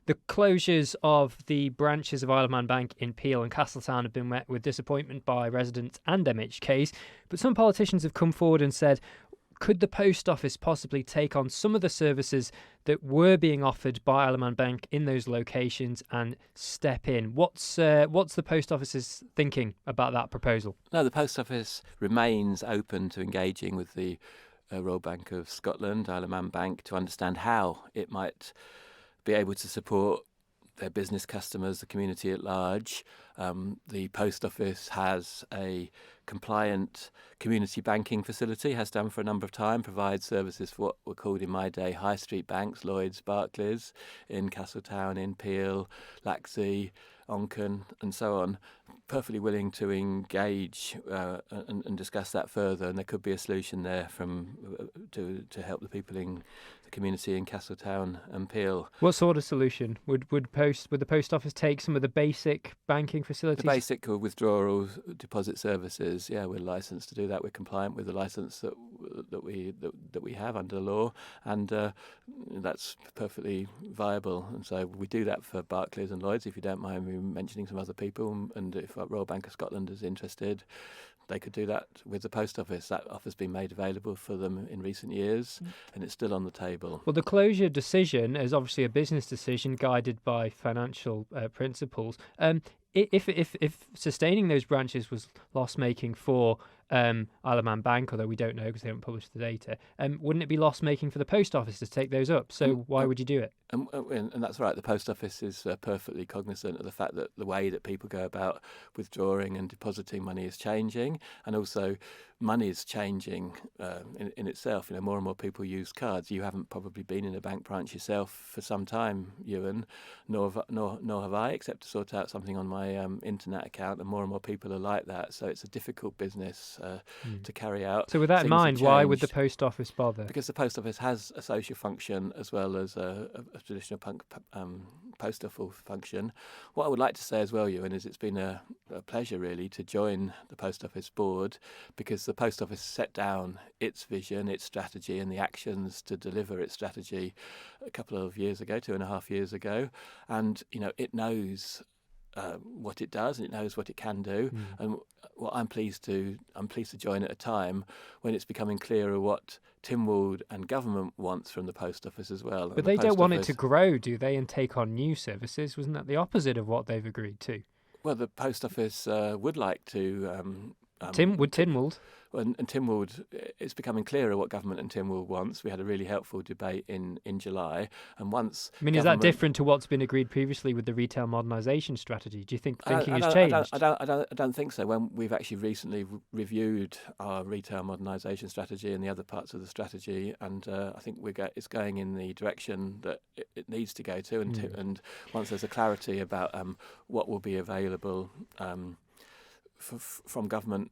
The closures of the branches of IoM Bank in Peel and Castletown have been met with disappointment by residents and MHKs, but some politicians have come forward and said, could the post office possibly take on some of the services that were being offered by IoM Bank in those locations and step in? What's the post office's thinking about that proposal? No, the post office remains open to engaging with the Royal Bank of Scotland, IoM Bank, to understand how it might be able to support their business customers, the community at large. The post office has a compliant community banking facility, has done for a number of time, provides services for what were called in my day high street banks, Lloyds, Barclays, in Castletown, in Peel, Laxey, Onken, and so on. Perfectly willing to engage and discuss that further, and there could be a solution there to help the people in the community in Castletown and Peel. What sort of solution would the post office take some of the basic banking facilities? The basic withdrawal deposit services. Yeah, we're licensed to do that. We're compliant with the license that we have under the law, and that's perfectly viable. And so we do that for Barclays and Lloyds. If you don't mind me mentioning some other people, and if Royal Bank of Scotland is interested, they could do that with the post office. That offer's been made available for them in recent years, and it's still on the table. Well, the closure decision is obviously a business decision guided by financial principles. If sustaining those branches was loss-making for IoM Bank, although we don't know because they haven't published the data, wouldn't it be loss-making for the post office to take those up? So why would you do it? And that's right. The post office is perfectly cognizant of the fact that the way that people go about withdrawing and depositing money is changing, and also money is changing in itself. More and more people use cards. You haven't probably been in a bank branch yourself for some time, Ewan, nor have I, except to sort out something on my internet account. And more people are like that. So it's a difficult business to carry out. So with that in mind, why would the post office bother? Because the post office has a social function as well as a traditional postal function. What I would like to say as well, Ewan, is it's been a pleasure really to join the post office board, because the post office set down its vision, its strategy, and the actions to deliver its strategy a couple of years ago, 2.5 years ago, and it knows what it does, and it knows what it can do. And what I'm pleased to join at a time when it's becoming clearer what Tynwald and government wants from the post office as well. But they don't want it to grow, do they, and take on new services? Wasn't that the opposite of what they've agreed to? Well, the post office would like to. Would Tynwald? And Tynwald, it's becoming clearer what government and Tynwald wants. We had a really helpful debate in July, and once. Is that different to what's been agreed previously with the retail modernisation strategy? Do you think thinking has changed? I don't think so. When we've actually recently reviewed our retail modernisation strategy and the other parts of the strategy, and I think it's going in the direction that it needs to go to. And once there's a clarity about what will be available from government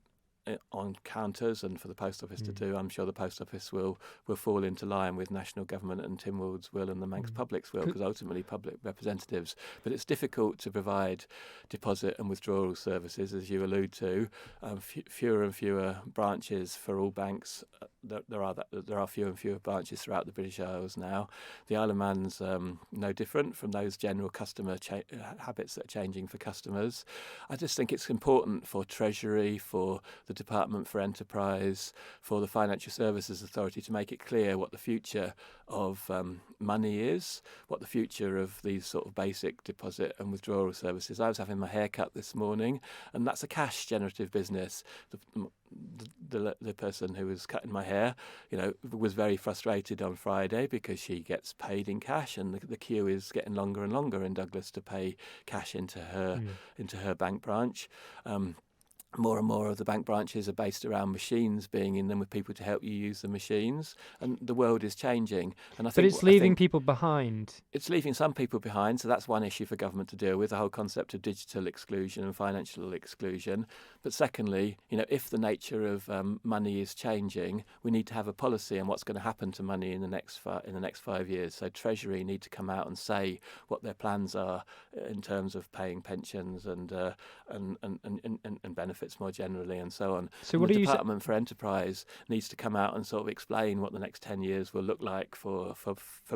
on counters and for the post office to do, I'm sure the post office will fall into line with national government and Tynwald's will and the Manx public's will, because ultimately public representatives. But it's difficult to provide deposit and withdrawal services, as you allude to. Fewer and fewer branches for all banks. There are fewer and fewer branches throughout the British Isles now. The Isle of Man's no different from those general customer habits that are changing for customers. I just think it's important for Treasury, for the Department for Enterprise, for the Financial Services Authority to make it clear what the future of money is, what the future of these sort of basic deposit and withdrawal services. I was having my hair cut this morning, and that's a cash generative business. The person who was cutting my hair, was very frustrated on Friday because she gets paid in cash, and the queue is getting longer and longer in Douglas to pay cash into her bank branch. More and more of the bank branches are based around machines being in them with people to help you use the machines, and the world is changing. And but it's leaving people behind. It's leaving some people behind, so that's one issue for government to deal with, the whole concept of digital exclusion and financial exclusion. But secondly, if the nature of money is changing, we need to have a policy on what's going to happen to money in the next 5 years. So Treasury need to come out and say what their plans are in terms of paying pensions and benefits profits more generally, and so on. So and what the are you Department for Enterprise needs to come out and sort of explain what the next 10 years will look like for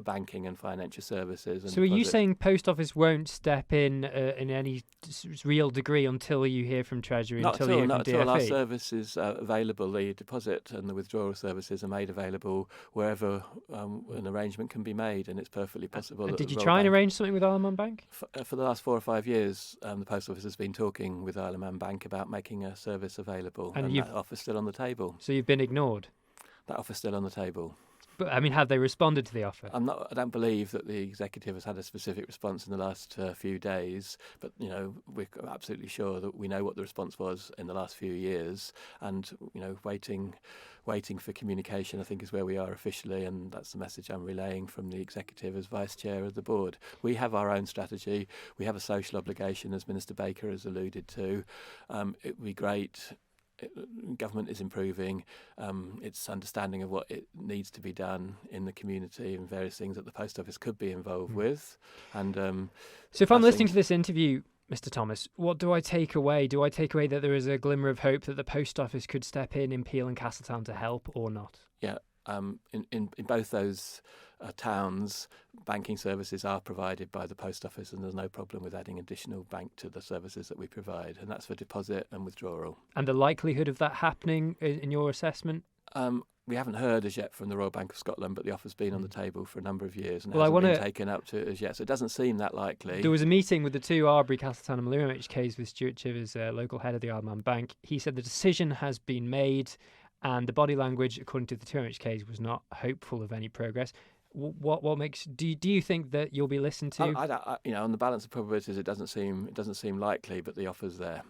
banking and financial services. And So are you deposits. saying Post Office won't step in any real degree until you hear from Treasury, Not until at you all. hear Not from at all. Our DFE? service is available. The deposit and the withdrawal services are made available wherever an arrangement can be made, and it's perfectly possible. And that did the you Royal try and Bank, arrange something with IoM Bank? for the last 4 or 5 years, the Post Office has been talking with IoM Bank about making a service available, And and that offer's still on the table. So you've been ignored. That offer's still on the table. But I mean, have they responded to the offer? I don't believe that the executive has had a specific response in the last few days, but we're absolutely sure that we know what the response was in the last few years, and waiting for communication, I think, is where we are officially, and that's the message I'm relaying from the executive as vice chair of the board. We have our own strategy. We have a social obligation, as Minister Baker has alluded to. It would be great. Government is improving its understanding of what it needs to be done in the community and various things that the Post Office could be involved with. And so if I'm listening to this interview, Mr. Thomas, what do I take away? Do I take away that there is a glimmer of hope that the Post Office could step in Peel and Castletown to help, or not? Yeah, in both those towns, banking services are provided by the Post Office, and there's no problem with adding additional bank to the services that we provide, and that's for deposit and withdrawal. And the likelihood of that happening, in your assessment? We haven't heard as yet from the Royal Bank of Scotland, but the offer's been on the table for a number of years and Well, hasn't been taken up to as yet, so it doesn't seem that likely. There was a meeting with the two Arbury, Castletown and Malura HKs with Stuart Chivers, local head of the IoM Bank. He said the decision has been made, and the body language, according to the two HKs, was not hopeful of any progress. What makes do you think that you'll be listened to? On the balance of probabilities, it doesn't seem likely, but the offer's there.